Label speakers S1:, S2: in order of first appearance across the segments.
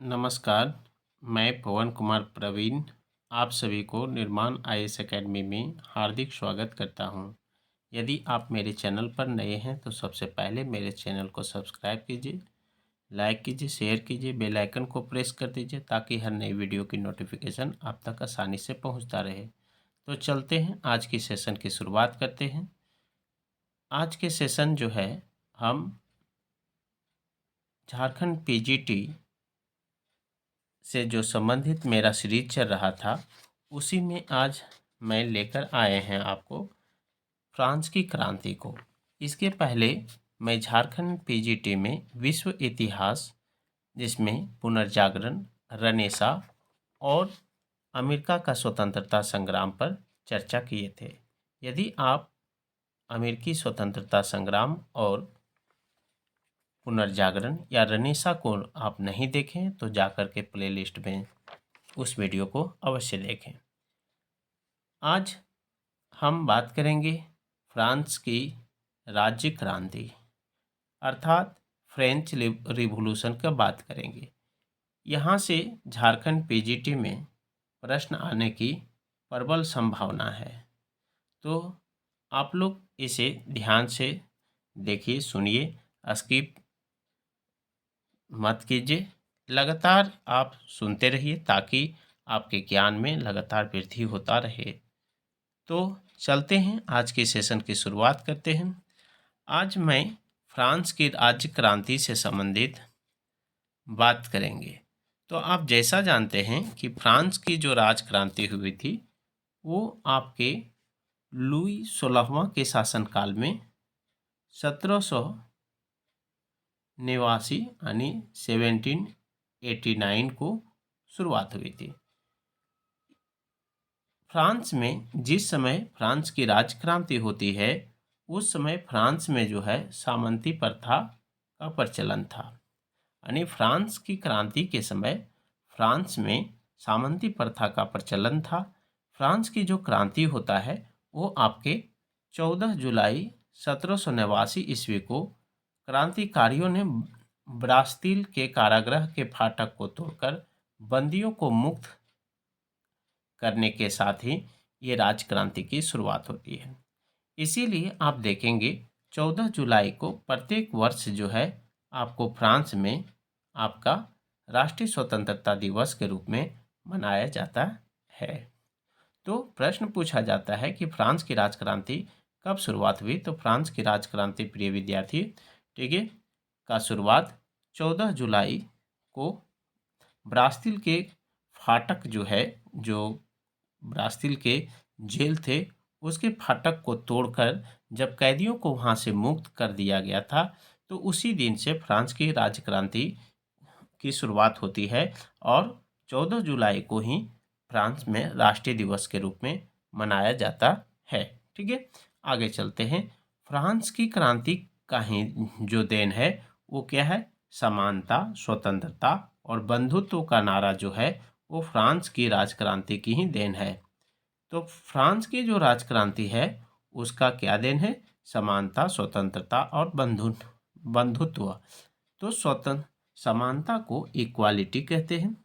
S1: नमस्कार, मैं पवन कुमार प्रवीण आप सभी को निर्माण आईएएस एकेडमी में हार्दिक स्वागत करता हूं। यदि आप मेरे चैनल पर नए हैं तो सबसे पहले मेरे चैनल को सब्सक्राइब कीजिए, लाइक कीजिए, शेयर कीजिए, बेल आइकन को प्रेस कर दीजिए ताकि हर नई वीडियो की नोटिफिकेशन आप तक आसानी से पहुंचता रहे। तो चलते हैं, आज की सेशन की शुरुआत करते हैं। आज के सेशन जो है हम झारखंड पीजीटी से जो संबंधित मेरा सीरीज चल रहा था उसी में आज मैं लेकर आए हैं आपको फ्रांस की क्रांति को। इसके पहले मैं झारखंड पीजीटी में विश्व इतिहास, जिसमें पुनर्जागरण, रनेसा और अमेरिका का स्वतंत्रता संग्राम पर चर्चा किए थे। यदि आप अमेरिकी स्वतंत्रता संग्राम और पुनर्जागरण या रनेसा को आप नहीं देखें तो जाकर के प्लेलिस्ट में उस वीडियो को अवश्य देखें। आज हम बात करेंगे फ्रांस की राज्य क्रांति अर्थात फ्रेंच रिवॉल्यूशन का बात करेंगे। यहाँ से झारखंड पीजीटी में प्रश्न आने की प्रबल संभावना है, तो आप लोग इसे ध्यान से देखिए, सुनिए, स्किप मत कीजिए, लगातार आप सुनते रहिए ताकि आपके ज्ञान में लगातार वृद्धि होता रहे। तो चलते हैं, आज के सेशन की शुरुआत करते हैं। आज मैं फ्रांस की राज्य क्रांति से संबंधित बात करेंगे। तो आप जैसा जानते हैं कि फ्रांस की जो राज क्रांति हुई थी वो आपके लुई 16वां के शासनकाल में 1789 यानी 1789 को शुरुआत हुई थी। फ्रांस में जिस समय फ्रांस की राज क्रांति होती है उस समय फ्रांस में जो है सामंती प्रथा का प्रचलन था। यानी फ्रांस की क्रांति के समय फ्रांस में सामंती प्रथा का प्रचलन था। फ्रांस की जो क्रांति होता है वो आपके 14 जुलाई 1789 ईस्वी को क्रांतिकारियों ने ब्रास्तील के कारागृह के फाटक को तोड़कर बंदियों को मुक्त करने के साथ ही ये राजक्रांति की शुरुआत होती है। इसीलिए आप देखेंगे 14 जुलाई को प्रत्येक वर्ष जो है आपको फ्रांस में आपका राष्ट्रीय स्वतंत्रता दिवस के रूप में मनाया जाता है। तो प्रश्न पूछा जाता है कि फ्रांस की राजक्रांति कब शुरुआत हुई। तो फ्रांस की राजक्रांति, प्रिय विद्यार्थी, ठीक है, का शुरुआत 14 जुलाई को ब्रास्तील के फाटक जो है, जो ब्रास्तील के जेल थे उसके फाटक को तोड़कर जब कैदियों को वहां से मुक्त कर दिया गया था, तो उसी दिन से फ्रांस की राजक्रांति की शुरुआत होती है और 14 जुलाई को ही फ्रांस में राष्ट्रीय दिवस के रूप में मनाया जाता है। ठीक है, आगे चलते हैं। फ्रांस की क्रांति का ही जो देन है वो क्या है? समानता, स्वतंत्रता और बंधुत्व का नारा जो है वो फ्रांस की राजक्रांति की ही देन है। तो फ्रांस की जो राजक्रांति है उसका क्या देन है? समानता, स्वतंत्रता और बंधुत्व। तो समानता को इक्वालिटी कहते हैं,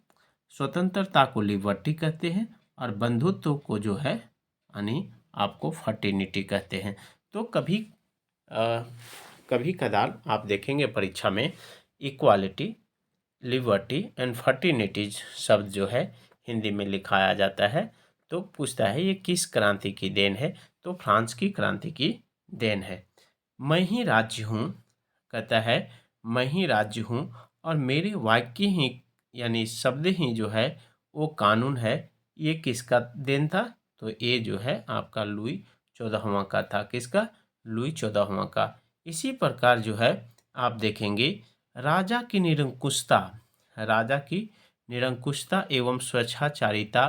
S1: स्वतंत्रता को लिबर्टी कहते हैं और बंधुत्व को जो है यानी आपको फर्टिनिटी कहते हैं। तो कभी कदार आप देखेंगे परीक्षा में इक्वालिटी, लिबर्टी एंड फर्टिनिटीज शब्द जो है हिंदी में लिखाया जाता है। तो पूछता है ये किस क्रांति की देन है? तो फ्रांस की क्रांति की देन है। मैं ही राज्य हूँ, कहता है मैं ही राज्य हूँ और मेरे वाक्य ही यानी शब्द ही जो है वो कानून है। ये किसका देन था? तो ये जो है आपका लुई 14वां का था। किसका? लुई 14वां का। इसी प्रकार जो है आप देखेंगे राजा की निरंकुशता एवं स्वेच्छाचारिता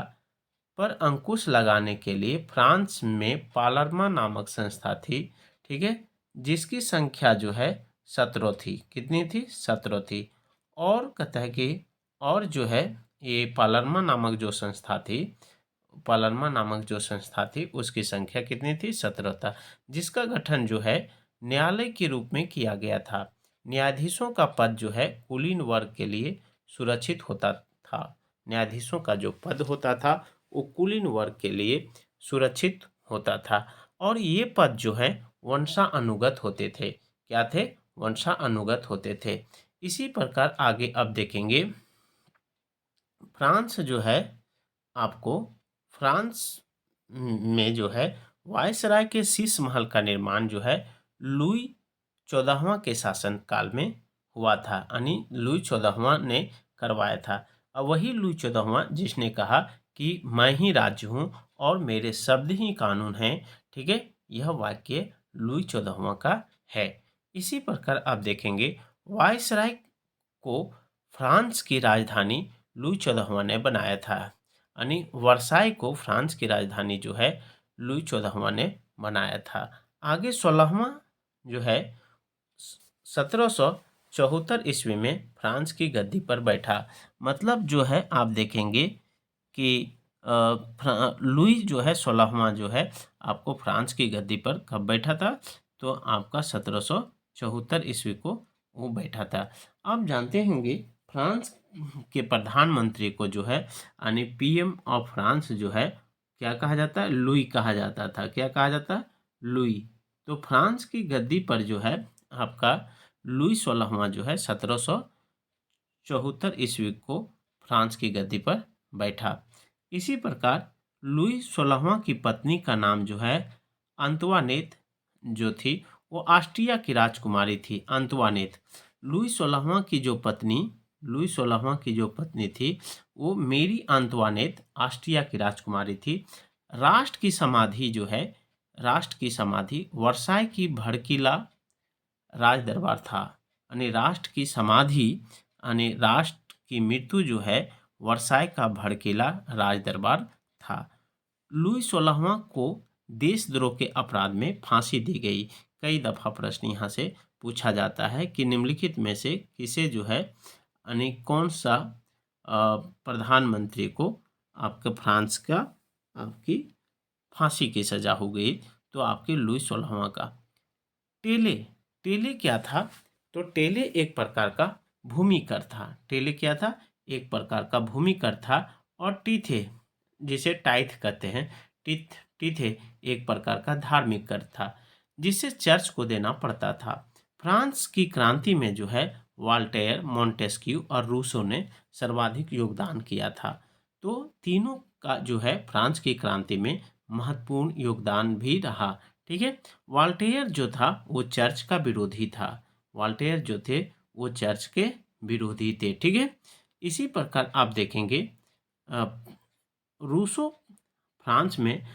S1: पर अंकुश लगाने के लिए फ्रांस में पालरमा नामक संस्था थी, ठीक है, जिसकी संख्या जो है 17 थी। कितनी थी? 17 थी। और कहता है कि और जो है ये पालरमा नामक जो संस्था थी उसकी संख्या कितनी थी? 17 था, जिसका गठन जो है न्यायालय के रूप में किया गया था। न्यायाधीशों का पद जो है कुलीन वर्ग के लिए सुरक्षित होता था। न्यायाधीशों का जो पद होता था वो कुलीन वर्ग के लिए सुरक्षित होता था और ये पद जो है वंशानुगत होते थे। क्या थे? वंशानुगत होते थे। इसी प्रकार आगे अब देखेंगे फ्रांस जो है आपको फ्रांस में जो है वायसराय के शीश महल का निर्माण जो है लुई 14वां के शासन काल में हुआ था, यानी लुई 14वां ने करवाया था। अब वही लुई 14वां जिसने कहा कि मैं ही राज्य हूँ और मेरे शब्द ही कानून हैं। ठीक है, यह वाक्य लुई 14वां का है। इसी प्रकार आप देखेंगे वायसराय को फ्रांस की राजधानी लुई 14वां ने बनाया था, यानी वर्साई को फ्रांस की राजधानी जो है लुई 14वां ने बनाया था। आगे 16वां जो है 1774 ईस्वी में फ्रांस की गद्दी पर बैठा। मतलब जो है आप देखेंगे कि लुई जो है 16वां जो है आपको फ्रांस की गद्दी पर कब बैठा था? तो आपका 1774 ईस्वी को वो बैठा था। आप जानते होंगे फ्रांस के प्रधानमंत्री को जो है यानी पीएम ऑफ फ्रांस जो है क्या कहा जाता है? लुई कहा जाता था। क्या कहा जाता है? लुई। तो फ्रांस की गद्दी पर जो है आपका लुई 16वां जो है 1774 ईस्वी को फ्रांस की गद्दी पर बैठा। इसी प्रकार लुई 16वां की पत्नी का नाम जो है अंतवानेत जो थी वो ऑस्ट्रिया की राजकुमारी थी। अंतवानेत लुई 16वां की जो पत्नी थी वो मेरी अंतवानेत ऑस्ट्रिया की राजकुमारी थी। राष्ट्र की समाधि वर्साई की भड़कीला राज दरबार था, यानी राष्ट्र की समाधि यानी राष्ट्र की मृत्यु जो है वर्साई का भड़कीला राज दरबार था। लुई 16वां को देशद्रोह के अपराध में फांसी दी गई। कई दफा प्रश्न यहाँ से पूछा जाता है कि निम्नलिखित में से किसे जो है यानी कौन सा प्रधानमंत्री को आपके फ्रांस का आपकी फांसी की सजा हो गई? तो आपके लुई 16वां का। टेले टेले क्या था? तो टेले एक प्रकार का भूमिकर था। टेले क्या था? एक प्रकार का भूमिकर था। और टीथे जिसे टाइथ कहते हैं, टीथे एक प्रकार का धार्मिक कर था जिसे चर्च को देना पड़ता था। फ्रांस की क्रांति में जो है वाल्टेयर, मोंटेस्क्यू और रूसो ने सर्वाधिक योगदान किया था। तो तीनों का जो है फ्रांस की क्रांति में महत्वपूर्ण योगदान भी रहा। ठीक है, वाल्टेयर जो था वो चर्च का विरोधी था। वाल्टेयर जो थे वो चर्च के विरोधी थे। ठीक है, इसी प्रकार आप देखेंगे रूसो फ्रांस में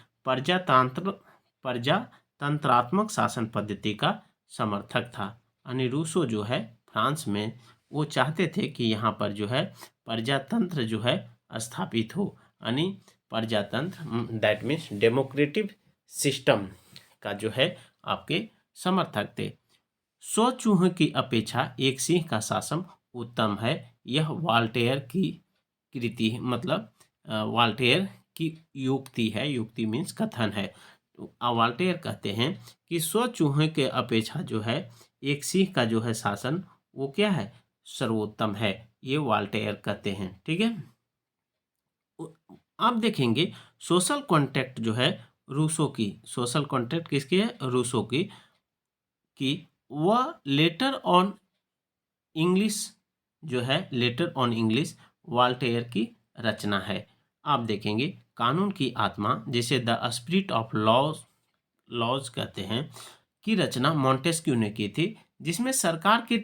S1: प्रजातंत्रात्मक शासन पद्धति का समर्थक था। यानी रूसो जो है फ्रांस में वो चाहते थे कि यहाँ पर जो है प्रजातंत्र जो है स्थापित हो, यानी प्रजातंत्र दैट मीन्स डेमोक्रेटिक सिस्टम का जो है आपके समर्थक थे। 100 चूहों की अपेक्षा एक सिंह का शासन उत्तम है, यह वाल्टेयर की कृति है। मतलब वाल्टेयर की युक्ति है। युक्ति मीन्स कथन है। तो वाल्टेयर कहते हैं कि 100 चूहों के अपेक्षा जो है एक सिंह का जो है शासन वो क्या है? सर्वोत्तम है। ये वाल्टेयर कहते हैं। ठीक है, आप देखेंगे सोशल कॉन्ट्रैक्ट जो है रूसो की, सोशल कॉन्ट्रैक्ट किसकी है? रूसो की वह लेटर ऑन इंग्लिश जो है लेटर ऑन इंग्लिश वाल्टेयर की रचना है। आप देखेंगे कानून की आत्मा जिसे द स्पिरिट ऑफ लॉज कहते हैं की रचना मोंटेस्क्यू ने की थी, जिसमें सरकार के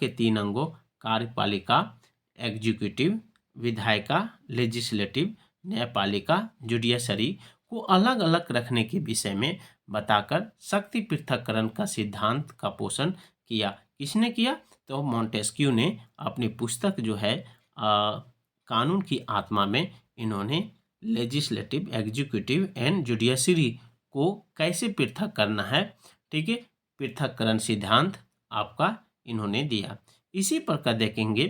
S1: तीन अंगों कार्यपालिका एग्जीक्यूटिव, विधायिका लेजिस्लेटिव, न्यायपालिका जुडिशरी को अलग अलग रखने के विषय में बताकर शक्ति पृथक्करण का सिद्धांत का पोषण किया। किसने किया? तो मोंटेस्क्यू ने अपनी पुस्तक जो है कानून की आत्मा में इन्होंने लेजिस्लेटिव, एग्जीक्यूटिव एंड जुडिशरी को कैसे पृथक करना है, ठीक है, पृथक्करण सिद्धांत आपका इन्होंने दिया। इसी प्रकार देखेंगे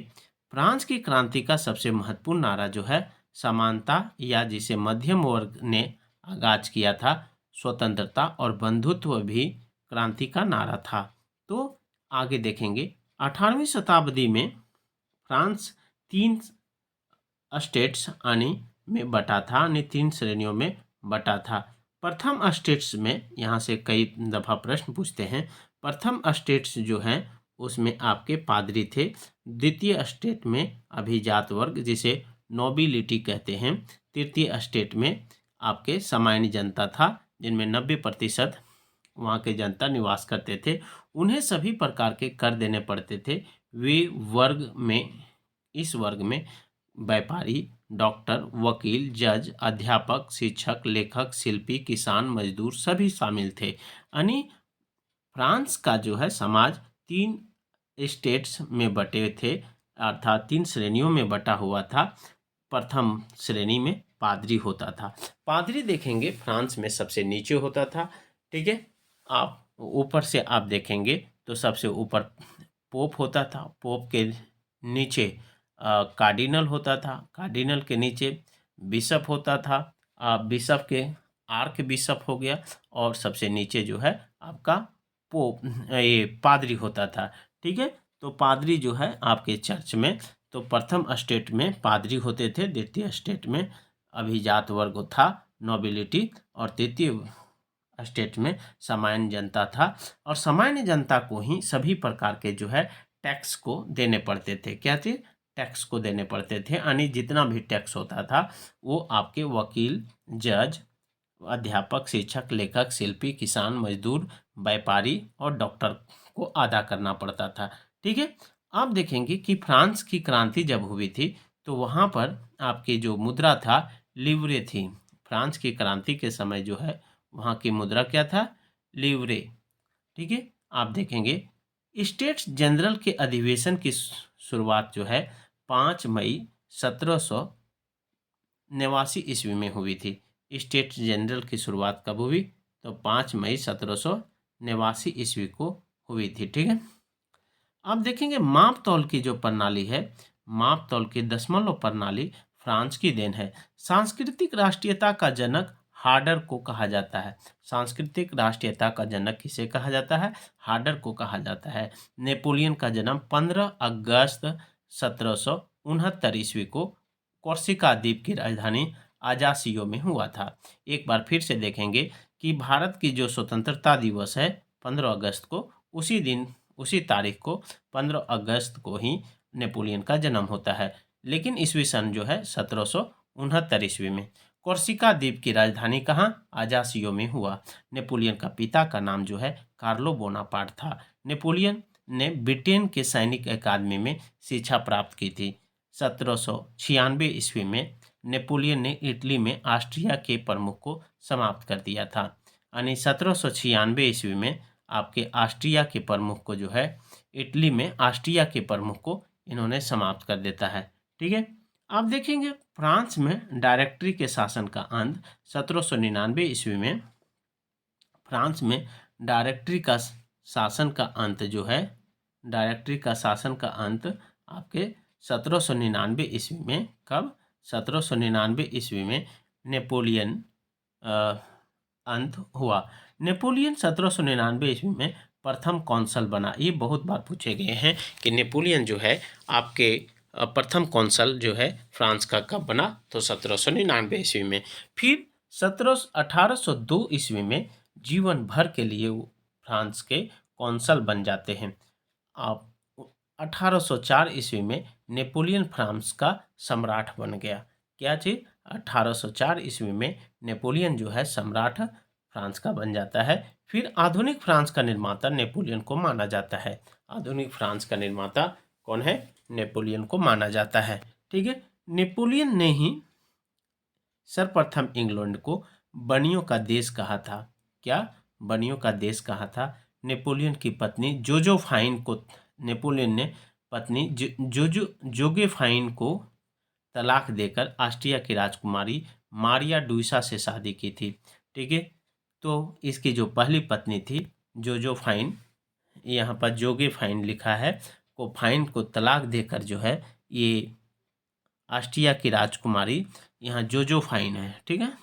S1: फ्रांस की क्रांति का सबसे महत्वपूर्ण नारा जो है समानता, या जिसे मध्यम वर्ग ने आगाज किया था, स्वतंत्रता और बंधुत्व भी क्रांति का नारा था। तो आगे देखेंगे 18वीं शताब्दी में फ्रांस 3 स्टेट्स में बटा था, यानी 3 श्रेणियों में बटा था। प्रथम स्टेट्स में, यहाँ से कई दफ़ा प्रश्न पूछते हैं, प्रथम स्टेट्स जो हैं उसमें आपके पादरी थे। द्वितीय स्टेट में अभिजात वर्ग, जिसे नोबिलिटी कहते हैं। तृतीय स्टेट में आपके सामान्य जनता था, जिनमें 90% वहाँ के जनता निवास करते थे। उन्हें सभी प्रकार के कर देने पड़ते थे। इस वर्ग में व्यापारी, डॉक्टर, वकील, जज, अध्यापक, शिक्षक, लेखक, शिल्पी, किसान, मजदूर सभी शामिल थे। यानी फ्रांस का जो है समाज 3 स्टेट्स में बटे थे, अर्थात 3 श्रेणियों में बटा हुआ था। प्रथम श्रेणी में पादरी होता था। पादरी देखेंगे फ्रांस में सबसे नीचे होता था, ठीक है। आप ऊपर से आप देखेंगे तो सबसे ऊपर पोप होता था, पोप के नीचे कार्डिनल होता था, कार्डिनल के नीचे बिशप होता था, बिशप के आर्क बिशप हो गया, और सबसे नीचे जो है आपका ये पादरी होता था, ठीक है। तो पादरी जो है आपके चर्च में, तो प्रथम स्टेट में पादरी होते थे, द्वितीय स्टेट में अभिजात वर्ग था, नोबिलिटी, और तृतीय स्टेट में सामान्य जनता था। और सामान्य जनता को ही सभी प्रकार के जो है टैक्स को देने पड़ते थे। क्या थे? टैक्स को देने पड़ते थे, यानी जितना भी टैक्स होता था वो आपके वकील, जज, अध्यापक, शिक्षक, लेखक, शिल्पी, किसान, मजदूर, व्यापारी और डॉक्टर को अदा करना पड़ता था, ठीक है। आप देखेंगे कि फ्रांस की क्रांति जब हुई थी तो वहाँ पर आपकी जो मुद्रा था लिवरे थी। फ्रांस की क्रांति के समय जो है वहाँ की मुद्रा क्या था? लिवरे, ठीक है। आप देखेंगे स्टेट्स जनरल के अधिवेशन की शुरुआत जो है 5 मई 1789 ईस्वी में हुई थी। स्टेट्स जनरल की शुरुआत कब हुई? तो 5 मई 1789 ईस्वी को हुई थी, ठीक है। आप देखेंगे माप तौल की जो प्रणाली है, माप तौल की दशमलव प्रणाली फ्रांस की देन है। सांस्कृतिक राष्ट्रीयता का जनक हार्डर को कहा जाता है। सांस्कृतिक राष्ट्रीयता का जनक किसे कहा जाता है? हार्डर को कहा जाता है। नेपोलियन का जन्म 15 अगस्त 1769 ईस्वी को कोर्सिका द्वीप की राजधानी अजासियो में हुआ था। एक बार फिर से देखेंगे कि भारत की जो स्वतंत्रता दिवस है 15 अगस्त को, उसी तारीख को 15 अगस्त को ही नेपोलियन का जन्म होता है। लेकिन ईस्वी सन जो है 1769 ईस्वी में। कोर्सिका द्वीप की राजधानी कहाँ? अजासियो में हुआ। नेपोलियन का पिता का नाम जो है कार्लो बोनापार्ट था। नेपोलियन ने ब्रिटेन के सैनिक अकादमी में शिक्षा प्राप्त की थी। 1796 ईस्वी में नेपोलियन ने इटली में ऑस्ट्रिया के प्रमुख को समाप्त कर दिया था। यानी 1796 ईस्वी में आपके ऑस्ट्रिया के प्रमुख को जो है, इटली में ऑस्ट्रिया के प्रमुख को इन्होंने समाप्त कर देता है, ठीक है। आप देखेंगे फ्रांस में डायरेक्टरी के शासन का अंत 1799 ईस्वी में। फ्रांस में डायरेक्टरी का शासन का अंत जो है, डायरेक्टरी का शासन का अंत आपके 1799 ईस्वी में। कब? 1799 ईस्वी में नेपोलियन अंत हुआ। नेपोलियन 1799 ईस्वी में प्रथम कौंसल बना। ये बहुत बार पूछे गए हैं कि नेपोलियन जो है आपके प्रथम कौंसल जो है फ्रांस का कब बना? तो 1799 ईस्वी में। फिर 1802 ईस्वी में जीवन भर के लिए वो फ्रांस के कौंसल बन जाते हैं। आप 1804 ईस्वी में नेपोलियन फ्रांस का सम्राट बन गया। क्या चीज़? 1804 ईस्वी में नेपोलियन जो है सम्राट फ्रांस का बन जाता है। फिर आधुनिक फ्रांस का निर्माता नेपोलियन को माना जाता है। आधुनिक फ्रांस का निर्माता कौन है? नेपोलियन को माना जाता है, ठीक है। नेपोलियन ने ही सर्वप्रथम इंग्लैंड को बनियों का देश कहा था। क्या? बनियों का देश कहा था। नेपोलियन की पत्नी जोजेफाइन को, नेपोलियन ने पत्नी जोजेफाइन को तलाक देकर ऑस्ट्रिया की राजकुमारी मारिया डुइसा से शादी की थी, ठीक है। तो इसकी जो पहली पत्नी थी जोजेफाइन, यहाँ पर जोगेफाइन लिखा है, को फाइन को तलाक देकर जो है ये ऑस्ट्रिया की राजकुमारी यहाँ जोजेफाइन है, ठीक है।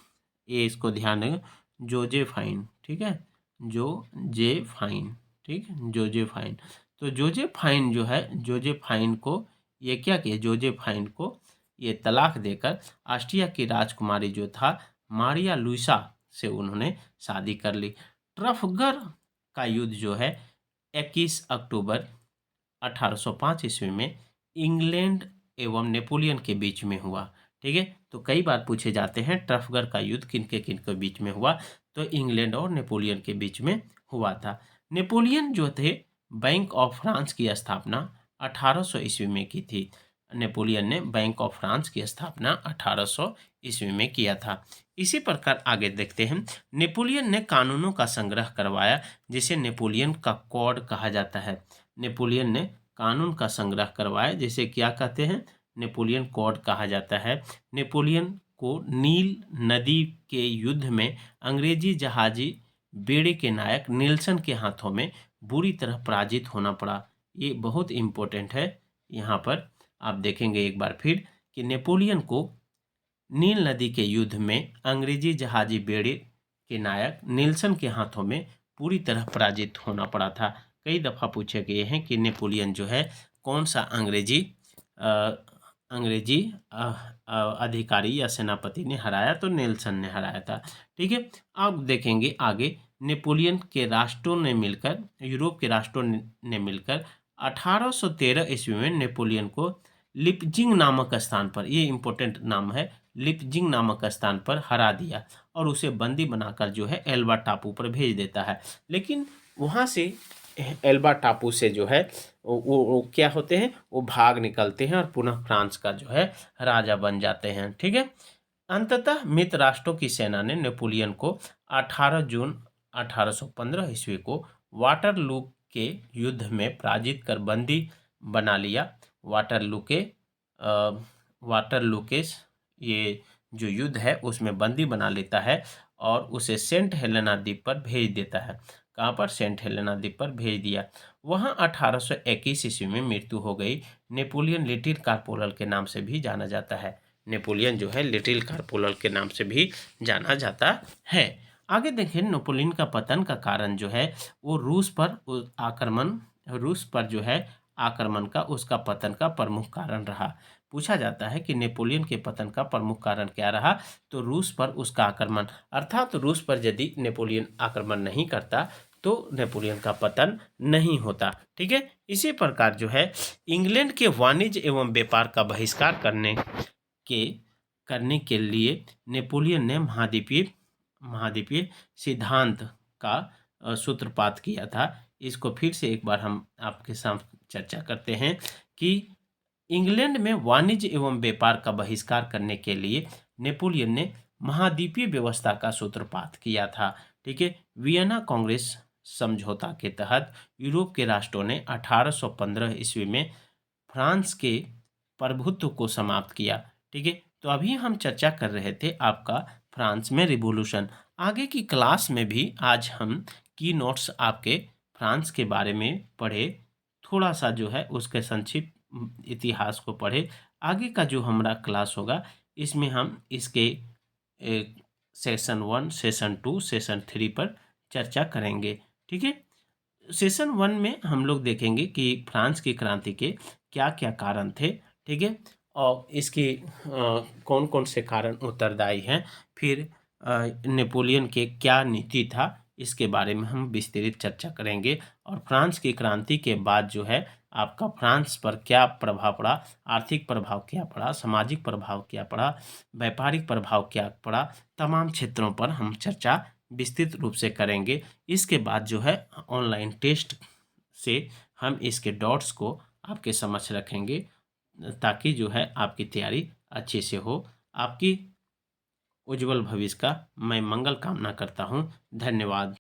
S1: ये इसको ध्यान रखें, जोजेफाइन, ठीक है, जोजेफाइन, ठीक, जोजेफाइन। तो जोजेफाइन जो है, जोजेफाइन को ये क्या किए, जोजेफाइन को ये तलाक देकर ऑस्ट्रिया की राजकुमारी जो था मारिया लुइसा से उन्होंने शादी कर ली। ट्रफगर का युद्ध जो है 21 अक्टूबर 1805 ईस्वी में इंग्लैंड एवं नेपोलियन के बीच में हुआ। ठीक है, तो कई बार पूछे जाते हैं ट्रफगर का युद्ध किन के बीच में हुआ, तो इंग्लैंड और नेपोलियन के बीच में हुआ था। नेपोलियन जो थे बैंक ऑफ फ्रांस की स्थापना 1800 ईस्वी में की थी। नेपोलियन ने बैंक ऑफ फ्रांस की स्थापना 1800 ईस्वी में किया था। इसी प्रकार आगे देखते हैं, नेपोलियन ने कानूनों का संग्रह करवाया जिसे नेपोलियन का कोड कहा जाता है। नेपोलियन ने कानून का संग्रह करवाया जिसे क्या कहते हैं, नेपोलियन कोड कहा जाता है। नेपोलियन को नील नदी के युद्ध में अंग्रेजी जहाजी बेड़े के नायक नेल्सन के हाथों में बुरी तरह पराजित होना पड़ा। ये बहुत इम्पोर्टेंट है। यहाँ पर आप देखेंगे एक बार फिर कि नेपोलियन को नील नदी के युद्ध में अंग्रेजी जहाजी बेड़े के नायक नेल्सन के हाथों में पूरी तरह पराजित होना पड़ा था। कई दफ़ा पूछे गए हैं कि नेपोलियन जो है कौन सा अंग्रेजी अधिकारी या सेनापति ने हराया, तो नेल्सन ने हराया था। ठीक है, अब देखेंगे आगे, नेपोलियन के राष्ट्रों ने मिलकर, यूरोप के राष्ट्रों ने मिलकर 1813 ईस्वी में नेपोलियन को लिपजिंग नामक स्थान पर, ये इम्पोर्टेंट नाम है, लिपजिंग नामक स्थान पर हरा दिया और उसे बंदी बनाकर जो है एल्बा टापू पर भेज देता है। लेकिन वहाँ से एल्बा टापू से जो है वो क्या होते हैं, वो भाग निकलते हैं और पुनः फ्रांस का जो है राजा बन जाते हैं। ठीक है, अंततः मित्र राष्ट्रों की सेना ने नेपोलियन को 18 जून 1815 ईस्वी को वाटरलू के युद्ध में पराजित कर बंदी बना लिया। वाटरलू के ये जो युद्ध है उसमें बंदी बना लेता है और उसे सेंट हेलेना द्वीप पर भेज देता है। कहाँ पर, सेंट हेलेना द्वीप पर भेज दिया। वहाँ 1821 ईस्वी में मृत्यु हो गई। नेपोलियन लिटिल कार्पोरल के नाम से भी जाना जाता है। नेपोलियन जो है लिटिल कार्पोरल के नाम से भी जाना जाता है। आगे देखें, नेपोलियन का पतन का कारण जो है वो रूस पर जो है आक्रमण का, उसका पतन का प्रमुख कारण रहा। पूछा जाता है कि नेपोलियन के पतन का प्रमुख कारण क्या रहा, तो रूस पर उसका आक्रमण, अर्थात रूस पर यदि नेपोलियन आक्रमण नहीं करता तो नेपोलियन का पतन नहीं होता। ठीक है, इसी प्रकार जो है इंग्लैंड के वाणिज्य एवं व्यापार का बहिष्कार करने के लिए नेपोलियन ने महाद्वीपीय सिद्धांत का सूत्रपात किया था। इसको फिर से एक बार हम आपके सामने चर्चा करते हैं कि इंग्लैंड में वाणिज्य एवं व्यापार का बहिष्कार करने के लिए नेपोलियन ने महाद्वीपीय व्यवस्था का सूत्रपात किया था। ठीक है, वियना कांग्रेस समझौता के तहत यूरोप के राष्ट्रों ने 1815 ईस्वी में फ्रांस के प्रभुत्व को समाप्त किया। ठीक है, तो अभी हम चर्चा कर रहे थे आपका फ्रांस में रिवॉल्यूशन। आगे की क्लास में भी आज हम की नोट्स आपके फ्रांस के बारे में पढ़े, थोड़ा सा जो है उसके संक्षिप्त इतिहास को पढ़े। आगे का जो हमारा क्लास होगा इसमें हम इसके सेशन 1, सेशन 2, सेशन 3 पर चर्चा करेंगे। ठीक है, सेशन 1 में हम लोग देखेंगे कि फ्रांस की क्रांति के क्या क्या कारण थे। ठीक है, और इसके कौन कौन से कारण उत्तरदायी हैं। फिर नेपोलियन के क्या नीति था, इसके बारे में हम विस्तृत चर्चा करेंगे। और फ्रांस की क्रांति के बाद जो है आपका फ्रांस पर क्या प्रभाव पड़ा, आर्थिक प्रभाव क्या पड़ा, सामाजिक प्रभाव क्या पड़ा, व्यापारिक प्रभाव क्या पड़ा, तमाम क्षेत्रों पर हम चर्चा विस्तृत रूप से करेंगे। इसके बाद जो है ऑनलाइन टेस्ट से हम इसके डॉट्स को आपके समक्ष रखेंगे ताकि जो है आपकी तैयारी अच्छे से हो। आपकी उज्जवल भविष्य का मैं मंगल कामना करता हूँ। धन्यवाद।